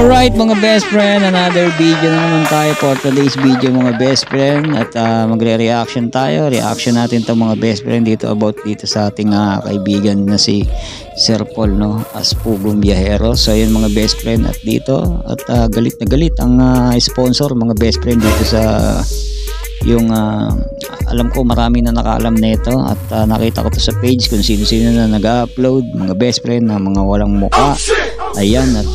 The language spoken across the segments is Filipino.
Alright mga best friend, another video na naman tayo for today's video mga best friend. At magre-reaction tayo. Reaction natin to mga best friend dito about dito sa ating kaibigan na si Sir Paul, no, as Pugong Biyahero. So yun mga best friend, at dito at galit na galit ang sponsor mga best friend dito sa yung alam ko marami na nakaalam nito at nakita ko to sa page kung sino-sino na nag-upload mga best friend na mga walang mukha. Ayan, at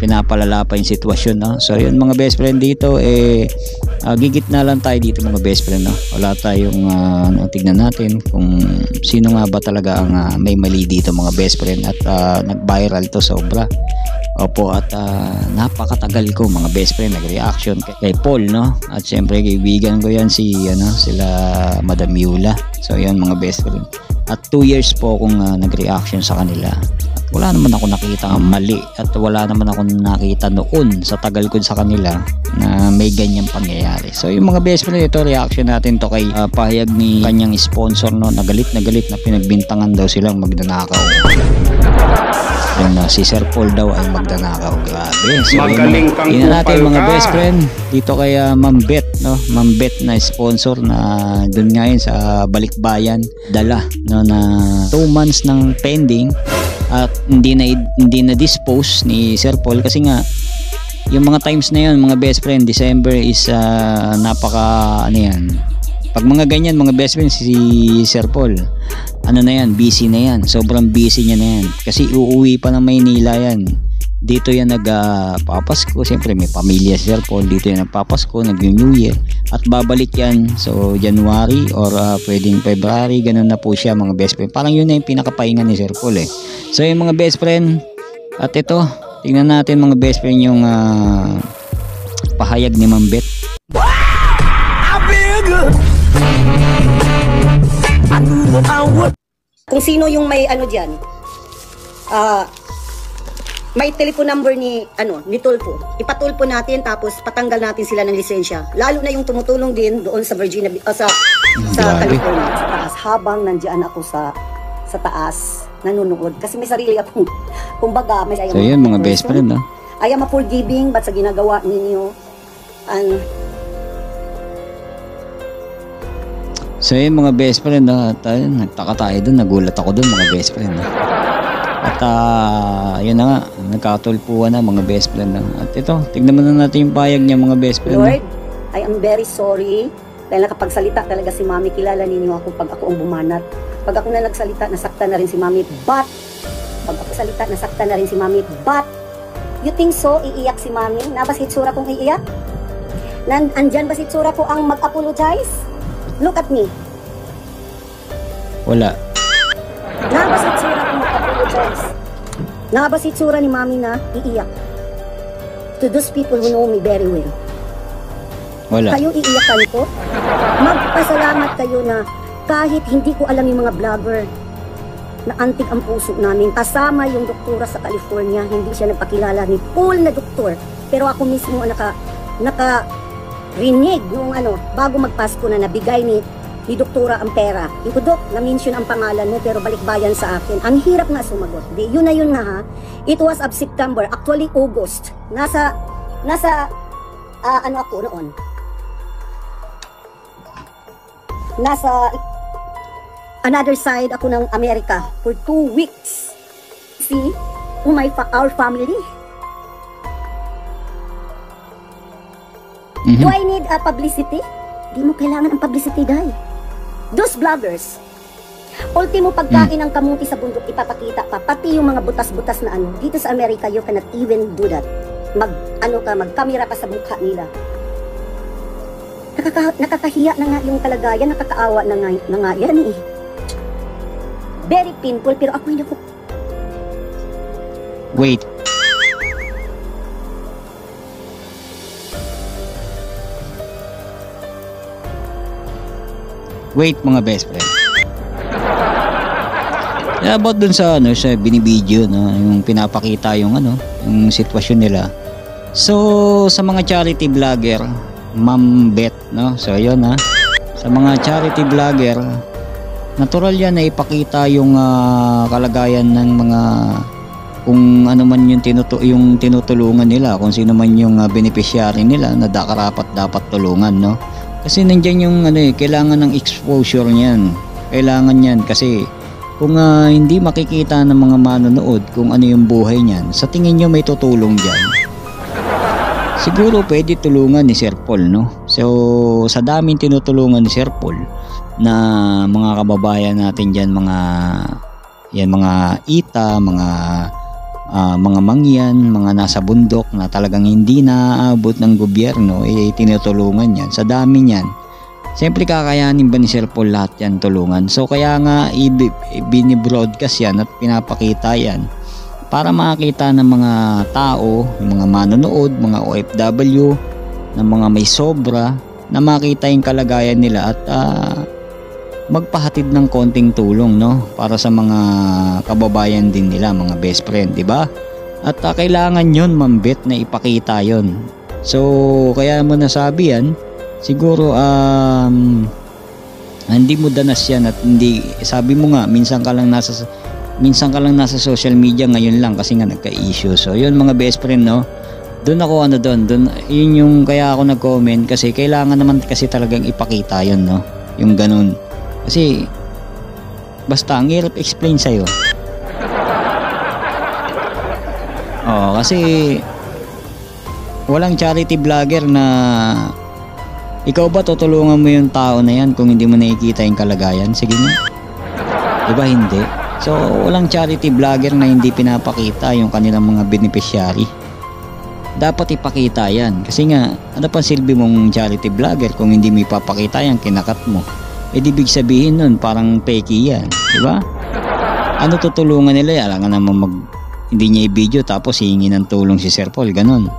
pinapalala pa yung sitwasyon, no? So yun mga best friend dito gigit na lang tayo dito mga best friend, no? Wala tayong tignan natin kung sino nga ba talaga ang may mali dito mga best friend. At nag-viral to sobra. Opo, at napakatagal ko mga best friend nag-reaction kay Paul, no? At syempre kaibigan ko yan sila Madam Yula. So yan mga best friend. At 2 years po akong nag-reaction sa kanila. Wala naman ako nakita mali at wala naman ako nakita noon sa tagal ko sa kanila na may ganyang pangyayari. So yung mga best friend, ito reaction natin to kay pahayag ni kanyang sponsor, no, na galit na pinagbintangan daw silang magdanakaw. Yung si Sir Paul daw ay magdanakaw. Grabe. So yun natin mga best friend dito kay Ma'am Beth, no? Ma'am Beth na sponsor na dun ngayon sa Balikbayan dala, no, na 2 months ng pending. At hindi na dispose ni Sir Paul kasi nga yung mga times na yun mga best friend, December is napaka yan, pag mga ganyan mga best friend si Sir Paul na yan, busy na yan, sobrang busy niya na yan kasi uuwi pa ng Maynila yan. Dito yan nagpapasko, siyempre may pamilya si Sir Paul, dito yan nagpapasko, nag-New Year at babalik yan so January or pwedeng February, ganun na po siya mga best friend. Parang yun na yung pinakapahinga ni Sir Paul So yung mga best friend, at ito tingnan natin mga best friend yung pahayag ni Ma'am Beth. Kung sino yung may dyan, may telephone number ni Tulfo. Ipatulpo natin tapos patanggal natin sila ng lisensya. Lalo na yung tumutulong din doon sa Virginia sa California sa taas. Habang nandiyan ako sa taas nanonood kasi may sarili akong kumbaga may so yun mga best friend, no? I am a forgiving but sa ginagawa ninyo so yun mga best friend, no? At nagtaka tayo dun, nagulat ako dun mga best friend, no? At yun na nga, nagkatulpuan na mga best friend, no? At ito, tignan mo na natin yung payag niya mga best friend, Lord, no? I am very sorry dahil nakapagsalita talaga si Mami. Kilala ninyo ako pag ako ang bumanat. Pag ako na nagsalita, nasaktan na rin si Mami. But you think so? Iiyak si Mami? Nabas hitsura kong iiyak? Andyan ba hitsura ko ang mag-apologize? Look at me. Wala. Nabas hitsura kong mag-apologize. Nabas hitsura ni Mami na iiyak. To those people who know me very well. Wala. Kayo iiyakan ko? Magpasalamat kayo na kahit hindi ko alam yung mga vlogger na antig ang puso namin. Kasama yung doktora sa California, hindi siya nagpakilala ni Paul na doktor. Pero ako mismo naka-rinig noong bago magpasko na nabigay ni doktora ang pera. Yung Dok, na-mention ang pangalan mo pero balikbayan sa akin. Ang hirap nga sumagot. Yun na yun nga ha. It was of September, actually August. Nasa ako noon. Nasa another side ako ng Amerika for 2 weeks. See? Our family. Do I need a publicity? Di mo kailangan ang publicity, dahil those vloggers, ultimo pagkain ng kamuti sa bundok ipapakita pa, pati yung mga butas-butas na dito sa Amerika, you cannot even do that. Mag-camera pa sa mukha nila. Nakakahiya na nga yung kalagayan, nakakaawa na nga yan eh. Very painful, pero ako hindi ko... Wait. Wait mga best friend. About dun sa sa binibideo, no, yung pinapakita yung yung sitwasyon nila. So sa mga charity vlogger, Ma'am Beth, no? So yun sa mga charity vlogger, natural yan na ipakita yung kalagayan ng mga kung ano man yung tinutulungan nila, kung sino man yung beneficiary nila na karapat dapat tulungan, no? Kasi nandiyan yung kailangan ng exposure niyan. Kailangan niyan kasi kung hindi makikita ng mga manonood kung ano yung buhay niyan, sa tingin nyo may tutulong diyan. Siguro pwede tulungan ni Sir Paul, no? So sa daming tinutulungan ni Sir Paul na mga kababayan natin diyan, mga ita, mga mangyan, mga nasa bundok na talagang hindi naaabot ng gobyerno, tinutulungan yan. Sa dami niyan, siyempre kakayanin ba ni Sir Paul lahat yan tulungan? So kaya nga binibroadcast yan at pinapakita yan para makita ng mga tao, yung mga manonood, mga OFW, ng mga may sobra, na makita yung kalagayan nila at magpahatid ng konting tulong, no, para sa mga kababayan din nila, mga best friend, di ba? At kailangan yun, mambit, na ipakita yun. So kaya mo nasabi yan, siguro hindi mo danas yan at hindi, sabi mo nga minsan ka lang nasa social media ngayon lang kasi nga nagka-issue. So yun mga best friend, no, doon ako doon yun yung kaya ako nag-comment, kasi kailangan naman kasi talagang ipakita yun, no, yung ganun. Kasi basta ang hirap explain sa'yo. Kasi walang charity vlogger na ikaw ba tutulungan mo yung tao na yan kung hindi mo nakikita yung kalagayan? Sige nga, diba hindi? So walang charity vlogger na hindi pinapakita yung kanilang mga beneficiary. Dapat ipakita yan, kasi nga ano pa silbi mong charity vlogger kung hindi mo ipapakita yan, kinakat mo? Ibig sabihin nun parang peki yan, di ba? Ano tutulungan nila? Alam nga naman hindi niya i-video tapos hihingi ng tulong si Sir Paul, ganun.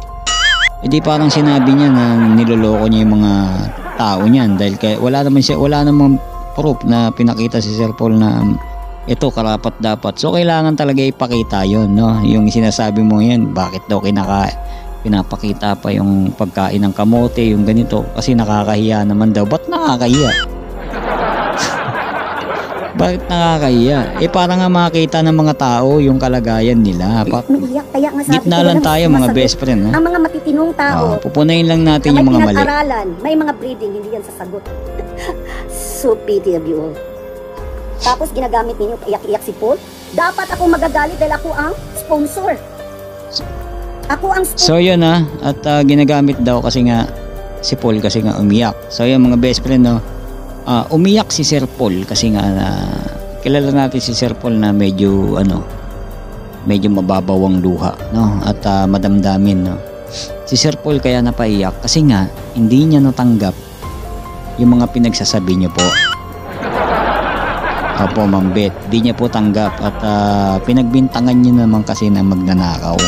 Parang sinabi niya na niloloko niya yung mga tao niyan dahil wala namang proof na pinakita si Sir Paul na ito karapat dapat. So kailangan talaga ipakita yon, no? Yung sinasabi mo yan, bakit daw pinapakita pa yung pagkain ng kamote, yung ganito, kasi nakakahiya naman daw. Ba't nakakahiya? Bakit nakakahiya? Para nga makita ng mga tao yung kalagayan nila. Kaya nga sabi gitna lang tayo mga best friend, ha? Ang mga matitinong tao, pupunayin lang natin yung mga mali. May mga breeding, hindi yan sasagot. So pity of you all. Tapos ginagamit ninyo iyak-iyak si Paul. Dapat ako magagalit dahil ako ang sponsor. So yun, at ginagamit daw kasi nga si Paul kasi nga umiyak. So yun mga best friend, no, umiyak si Sir Paul kasi nga kilala natin si Sir Paul na medyo mababawang luha, no, at madamdamin, no. Si Sir Paul kaya napaiyak kasi nga hindi niya natanggap yung mga pinagsasabi niyo po. Opo, mambit, di niya po tanggap at pinagbintangan niyo naman kasi na magnanakaw.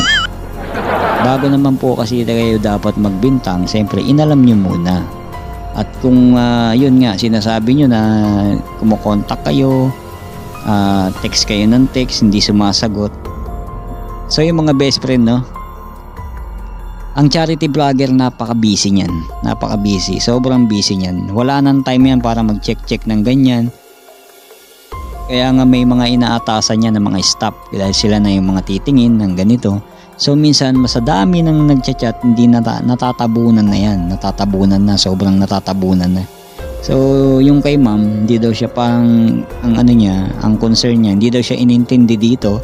Bago naman po kasi kayo dapat magbintang, siyempre inalam niyo muna. At kung yun nga sinasabi nyo na kumukontak kayo, text kayo ng text, hindi sumasagot. So yung mga best friend, no, ang charity vlogger napaka-busy niyan, napaka-busy, sobrang busy niyan. Wala nang time yan para mag-check ng ganyan. Kaya nga may mga inaatasan niya ng mga staff dahil sila na yung mga titingin ng ganito. So minsan masadami nang nagchat-chat, hindi natatabunan na yan, sobrang natatabunan na. So yung kay ma'am, hindi daw siya ang concern niya, hindi daw siya inintindi dito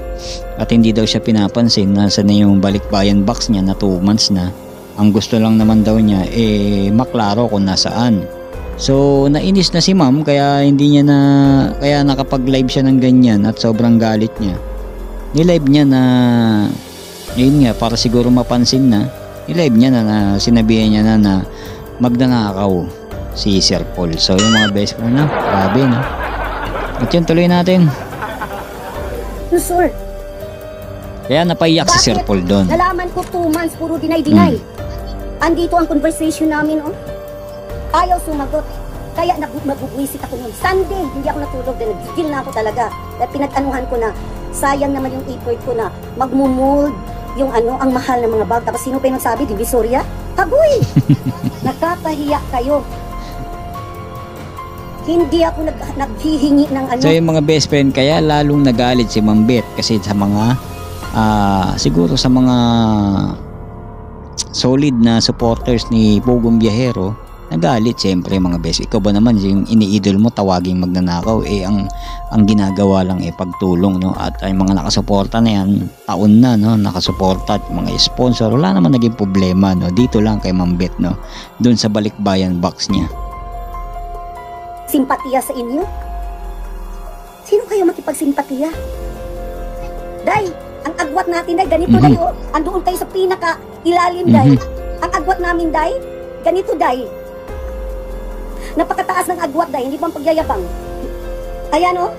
at hindi daw siya pinapansin nasa na yung balikbayan box niya na 2 months na. Ang gusto lang naman daw niya maklaro kung nasaan. So nainis na si ma'am kaya kaya nakapag-live siya ng ganyan at sobrang galit niya. Ni-live niya na yun nga, para siguro mapansin na, i-live niya na sinabihan niya na magnanakaw si Sir Paul. So yung mga best friend na, grabe, no? At yun, tuloy natin. No, sir. Kaya napaiyak si Sir Paul doon. Nalaman ko 2 months, puro deny. Andito ang conversation namin, oh. Ayaw sumagot. Kaya mag-buwisit ako noon. Sunday, hindi ako natulog din. Nag-feel na ako talaga. Dahil pinag-anuhan ko na, sayang naman yung effort ko na magmumold yung ang mahal ng mga bag. Tapos sino pa yung nagsabi? Divisoria? Hagoy! Nakakahiya kayo. Hindi ako naghihingi ng So yung mga best friend, kaya lalong nagalit si Ma'am Beth kasi sa mga siguro sa mga solid na supporters ni Pugong Biyahero, nagalit siyempre mga best. Ikaw ba naman yung iniidol mo tawaging magnanakaw, ang ginagawa lang pagtulong, no? At ay mga nakasuporta na yan, taon na, no, nakasuporta at mga sponsor, wala naman naging problema, no? Dito lang kay Ma'am Bet, no, doon sa Balikbayan box niya. Simpatiya sa inyo? Sino kayo makipagsimpatiya? Day, ang agwat natin, day, ganito, day, oh. Andoon kayo sa pinaka ilalim, day. Ang agwat namin, day, ganito, day. Napakataas ng agwat, day, hindi pang pagyayabang. Ayan, oh.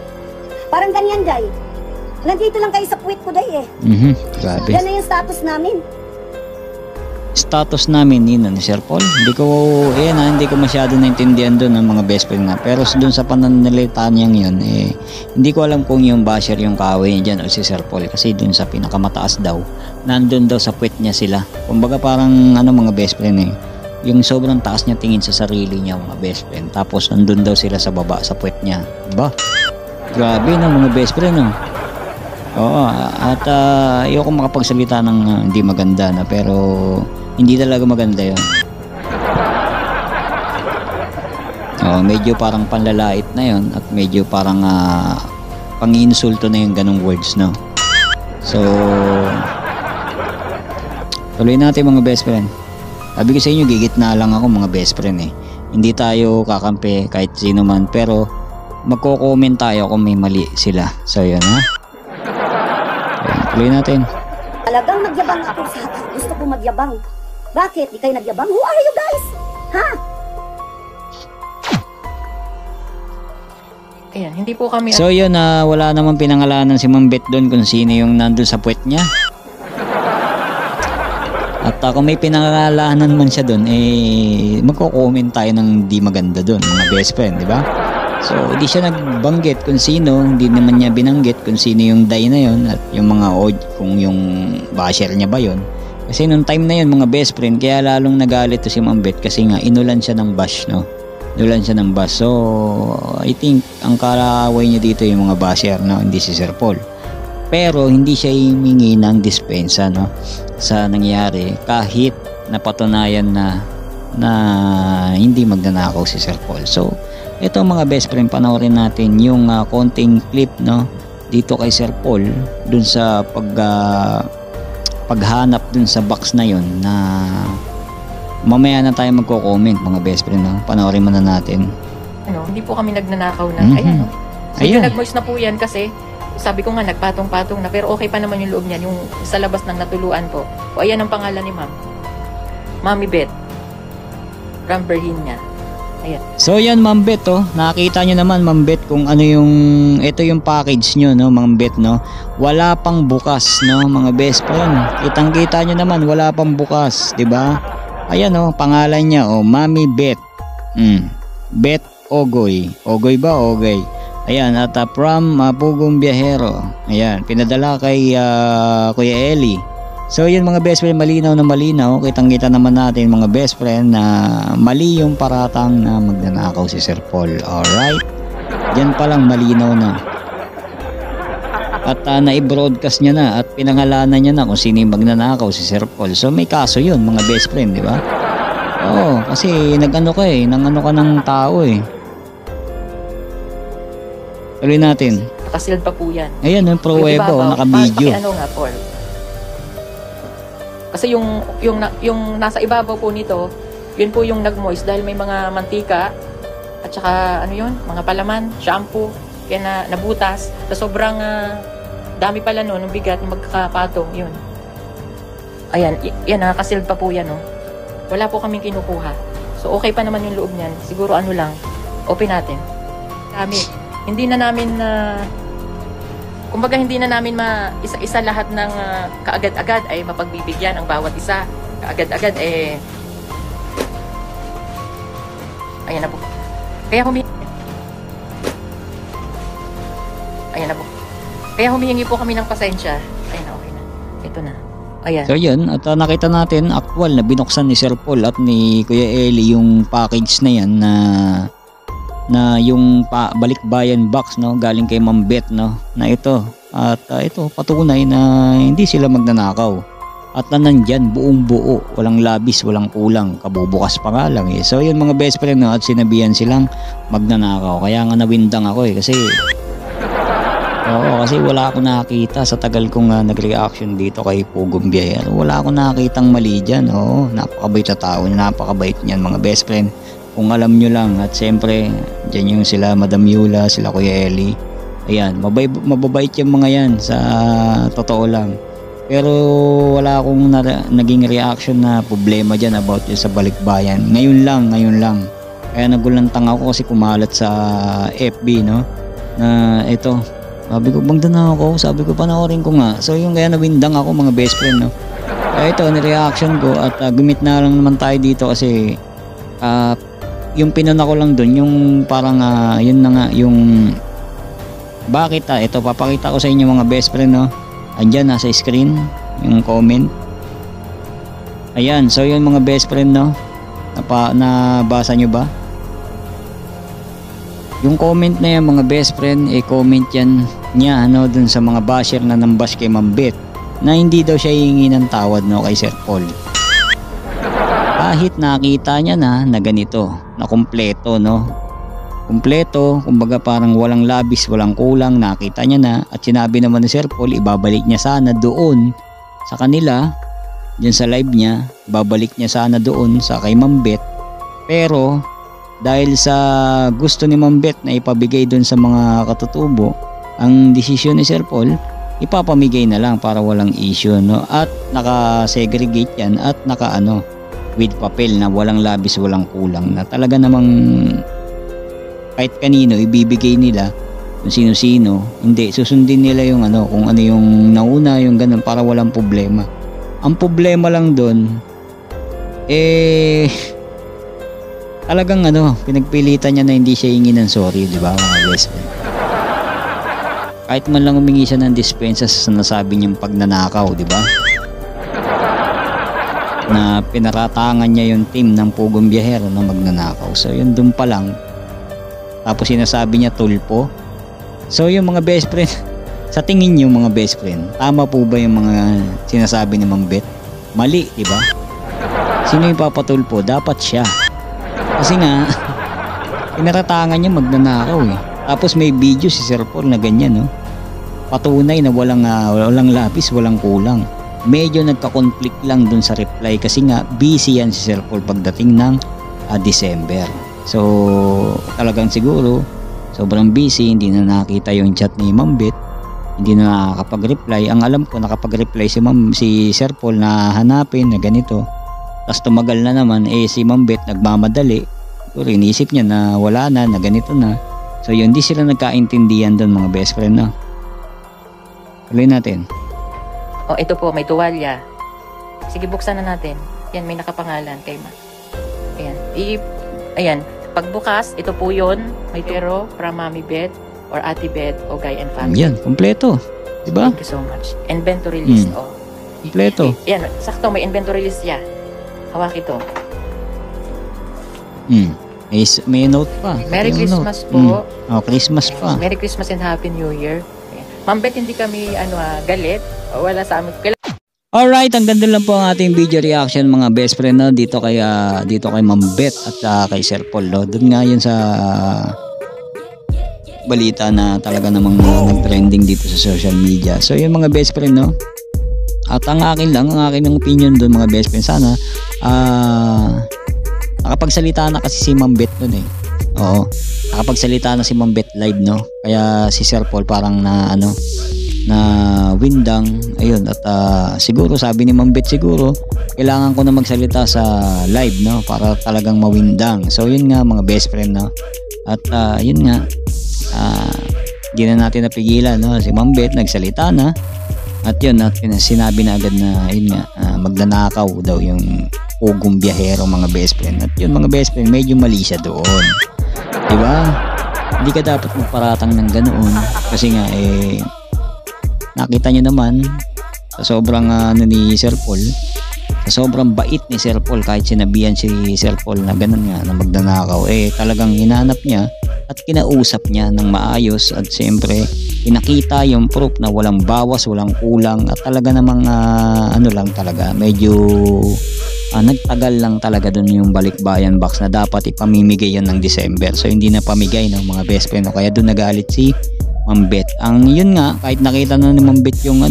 Parang ganyan, day. Nandito lang kayo sa puwit ko, day, eh. Grabe. Yan na yung status namin. Status namin yun, ni Sir Paul. Hindi ko masyado naintindihan doon ng mga best friend na. Pero doon sa pananalita niyang yun, hindi ko alam kung yung basher yung kaaway niya dyan o si Sir Paul. Kasi doon sa pinakamataas daw, nandun daw sa puwet niya sila. Kumbaga parang mga best friend yung sobrang taas niya tingin sa sarili niya mga best friend. Tapos nandun daw sila sa baba sa puwet niya. Diba? Grabe na mga best friend, no? Oo, at ayoko makapagsalita ng hindi maganda na, pero hindi talaga maganda yun. Medyo parang panlalait na yun at medyo parang pang-insulto na yung ganong words, no? So tuloy natin mga best friend. Sabi ko sa inyo, gigitna lang ako mga best friend Hindi tayo kakampi kahit sino man, pero magko-comment tayo kung may mali sila. So yun, ha? Tuloy natin. Talagang magyabang ako sa gusto ko magyabang. Bakit? Di kayo nagyabang? Who are you guys? Ha? Ayan, hindi po kami... So yun, wala namang pinangalanan si Ma'am Bet doon kung sino yung nandun sa puwet niya. At kung may pinangalanan man siya doon, magko-comment tayo ng di maganda doon, mga best friend, di ba? So, hindi siya nagbanggit kung sino, hindi naman niya binanggit kung sino yung day na yon at yung mga kung yung basher niya ba yon. Kasi nung time na yon mga best friend, kaya lalong nagalit to si Ma'am Bet kasi nga inulan siya ng bash, no? Inulan siya ng bash. So, I think ang karaway niya dito yung mga basher, no? Hindi si Sir Paul. Pero hindi siya himingi ng dispensa, no? Sa nangyari kahit napatunayan na hindi magnanakaw si Sir Paul. So, ito mga best friend, panoorin natin yung konting clip, no, dito kay Sir Paul dun sa paghanap dun sa box na yon, na mamaya na tayo magko-comment mga best friend, no? Panoorin muna natin. Hindi po kami nagnanakaw na. Ayan, no? Medyo nag-moist na po yan kasi sabi ko nga nagpatong-patong na, pero okay pa naman yung loob niyan, yung sa labas ng natuluan po. O ayan ang pangalan ni Ma'am. Mami Bet. From Virginia. Ayan. So yan Ma'am Bet, nakita nyo naman Ma'am Bet kung ano ito yung package nyo, no, Ma'am Bet, no. Wala pang bukas, no, mga best friend. Kitang-kita nyo naman, wala pang bukas, di ba? Ayan, pangalan niya, Mami Bet. Bet Ogoy. Ogoy ba? Ogoy. Ayan, at from Pugong Biyahero. Ayan, pinadala kay Kuya Eli. So yun mga best friend, malinaw na malinaw. Kitang-kita naman natin mga best friend na mali yung paratang na magnanakaw si Sir Paul. Alright? Diyan pa lang malinaw na. At na-broadcast niya na at pinangalanan niya na kung sino yung magnanakaw si Sir Paul. So may kaso yun mga best friend, di ba? Oo, kasi nag-ano ka nang-ano ka ng tao Tuloy natin. Nakasild pa po yan. Ayan, yung pro-weba, naka-video. Ano nga, Paul? Kasi yung nasa ibabaw po nito, yun po yung nag-moist dahil may mga mantika at saka mga palaman, shampoo, kaya nabutas. So sobrang dami pala nun, yung bigat, yung magkakapatong, yun. Ayan, yan, nakasild pa po yan, Wala po kaming kinukuha. So okay pa naman yung loob niyan. Siguro open natin. Hindi na namin kumbaga hindi na namin isa-isa lahat ng kaagad-agad ay mapagbibigyan ang bawat isa. Kaagad-agad ayan na po. Kaya humihingi po kami ng pasensya. Ayan na, okay na. Ito na. Ayan. So yun, at nakita natin actual na binuksan ni Sir Paul at ni Kuya Eli yung package na yan na yung Balikbayan box, no, galing kay Ma'am Bet, no, na ito at ito patunay na hindi sila magnanakaw at na nandyan buong buo, walang labis, walang kulang, kabubukas pa nga lang So yun mga best friend, no, at sinabihan silang magnanakaw, kaya nga nawindang ako kasi kasi wala akong nakakita sa tagal kong nag-reaction dito kay Pugong Biyahero. Wala akong nakakitang mali dyan. Napakabait na tao, napakabait niyan mga best friend. Kung alam nyo lang, at siyempre dyan yung sila Madam Yula, sila Kuya Eli. Ayan, mababait yung mga yan sa totoo lang. Pero wala akong naging reaction na problema dyan about yun sa Balikbayan. Ngayon lang. Kaya nagulantang ako kasi kumalat sa FB, no? Na ito, sabi ko, bangda na ako. Sabi ko, panoorin ko nga. So yung kaya nawindang ako mga best friend, no? Kaya ito, ni-reaction ko at gumit na lang naman tayo dito kasi yung pinuna ko lang dun, yung parang yun na nga, yung bakit ito, papakita ko sa inyo mga best friend, no? Andyan, nasa screen, yung comment. Ayan, so yun mga best friend, no? Nabasa nyo ba? Yung comment na yan mga best friend, comment yan niya dun sa mga basher na nambash kay Ma'am Bet na hindi daw siya hihingi ng tawad, no, kay Sir Paul. Kahit nakita niya na ganito, na kumpleto, no? Kumpleto, kumbaga parang walang labis, walang kulang, nakita niya na at sinabi naman ni Sir Paul, ibabalik niya sana doon sa kanila, dyan sa live niya, babalik niya sana doon sa kay Ma'am Bet. Pero dahil sa gusto ni Ma'am Bet na ipabigay doon sa mga katutubo, ang desisyon ni Sir Paul, ipapamigay na lang para walang issue, no? At naka-segregate yan at with papel na walang labis, walang kulang, na talaga namang kahit kanino ibibigay nila, kung sino-sino, hindi, susundin nila yung kung ano yung nauna, yung ganun, para walang problema. Ang problema lang doon, talagang pinagpilitan niya na hindi siya hingi ng sorry, di ba mga best friend? Kahit man lang humingi siya ng dispensa sa nasabi niyang pagnanakaw, di ba? Na pinaratangan niya yung team ng Pugong Biyahero na magnanakaw. So yun dun pa lang. Tapos sinasabi niya tulpo. So yung mga best friend, sa tingin niyo mga best friend, tama po ba yung mga sinasabi ni Ma'am Bet? Mali, di ba? Sino yung papatulpo? Dapat siya. Kasi nga, pinaratangan niya magnanakaw eh. Tapos may video si Sir Paul na ganyan, no? Patunay na walang labis, walang kulang. Medyo nagka-conflict lang dun sa reply kasi nga busy yan si Sir Paul pagdating ng December. So talagang siguro sobrang busy, hindi na nakita yung chat ni Ma'am Bet, hindi na nakakapag-reply. Ang alam ko nakapag-reply si Sir Paul na hanapin na ganito. Tapos tumagal na naman si Ma'am Bet nagmamadali. Siguro inisip niya na wala na ganito na. So yun, di sila nagkaintindihan doon mga best friend, no? Tuloy natin. Ito po, may tuwalya. Sige, buksan na natin. Yan, may nakapangalan kay Ma. Ayan. Ayan. Pagbukas, ito po yun. May pero from Mami Bet or Ate Bet o Guy and Family. Yan, kompleto. Diba? Thank you so much. Inventory list, Kompleto. Yan, sakto, may inventory list siya. Hawak ito. May note pa. Merry Christmas po. Christmas pa. Merry Christmas and Happy New Year. Ma'am Bet, hindi kami galit. Wala sa amin. Alright, hanggang doon lang po ang ating video reaction mga best friend, no? Dito kay Ma'am Bet at kay Sir Paul, no? Doon nga yun sa balita na talaga namang nag-trending dito sa social media. So yun mga best friend, no? At ang akin opinion doon mga best friend, sana nakapagsalita na kasi si Ma'am Bet doon eh. Oo, nakapagsalita na si Ma'am Bet live, no? Kaya si Sir Paul parang na windang, ayun. At siguro sabi ni Ma'am Bet, siguro kailangan ko na magsalita sa live, no? Para talagang mawindang. So yun nga mga best friend, no? At yun nga, di na natin napigilan, no? Si Ma'am Bet nagsalita na. At yun, sinabi na agad na yun nga, magnanakaw daw yung Pugong Biyahero mga best friend. At yun mga best friend, medyo mali siya doon, diba? Hindi ka dapat magparatang ng ganoon kasi nga nakita nyo naman sa sobrang ni Sir Paul, sa sobrang bait ni Sir Paul, kahit sinabihan si Sir Paul na ganun nga na magnanakaw, talagang hinanap niya at kinausap niya ng maayos at siyempre pinakita yung proof na walang bawas, walang kulang, at talaga namang ano lang talaga, medyo nagtagal lang talaga dun yung balikbayan box na dapat ipamimigay yan ng December. So hindi na pamigay ng mga best friend, no? Kaya dun nagalit si Ma'am Bet. Ang yun nga, kahit nakita na ni Ma'am Bet yung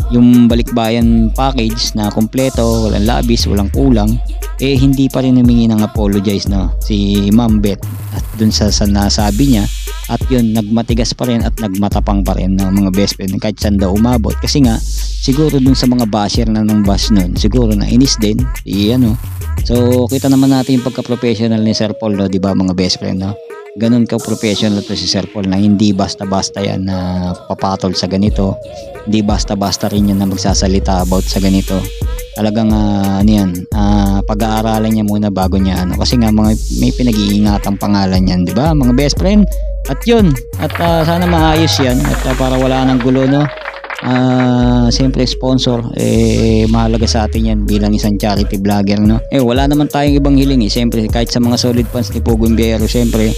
yung balikbayan package na kompleto, walang labis, walang kulang, hindi pa rin humingi ng apologize, no, si Ma'am Bet, at dun sa nasabi niya. At yun, nagmatigas pa rin at nagmatapang pa rin ng mga best friend kahit saan daw umabot. Kasi nga, siguro dun sa mga basher na ng bash nun, siguro na inis din. So, kita naman natin yung pagka-professional ni Sir Paul, no, di ba mga best friend, no? Ganun ka-professional to si Sir Paul na hindi basta-basta yan na papatol sa ganito. Hindi basta-basta rin yan na magsasalita about sa ganito. Talagang pag-aaralan niya muna bago niya kasi nga may pinag-iingatang pangalan yan, di ba mga best friend? At yun, at sana maayos yan at para wala nang gulo, no. Siyempre sponsor, mahalaga sa atin yan bilang isang charity vlogger, no. Wala naman tayong ibang hiling, siyempre kahit sa mga solid fans ni Pogo Biyahero, siyempre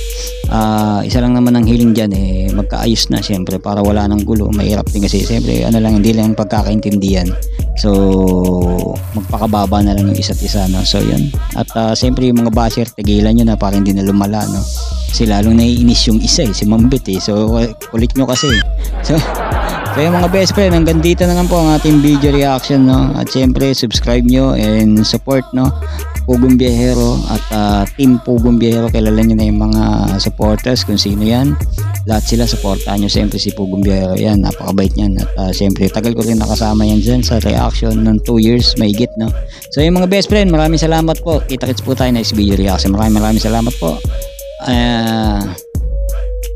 isa lang naman ang hiling dyan, magkaayos na siyempre para wala nang gulo. Mahirap din kasi siyempre hindi lang pagkakaintindihan, so magpakababa na lang yung isa't isa, no. So yun, at siyempre yung mga basher, tigilan nyo na para hindi na lumala, no, kasi lalong naiinis yung isa, si Ma'am Bet, so kulit nyo kasi. So yung mga best friend, hanggang dito na lang po ang ating video reaction, no. At syempre subscribe nyo and support, no, Pugong Biyahero at Team Pugong Biyahero. Kilala nyo na yung mga supporters kung sino yan, lahat sila supportahan nyo syempre si Pugong Biyahero, yan, napakabait yan. At syempre tagal ko rin nakasama yan dyan sa reaction ng 2 years mahigit, no. So yung mga best friend, maraming salamat po. Kita-kits po tayo next video reaction. Maraming salamat po.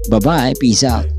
Bye bye, peace out.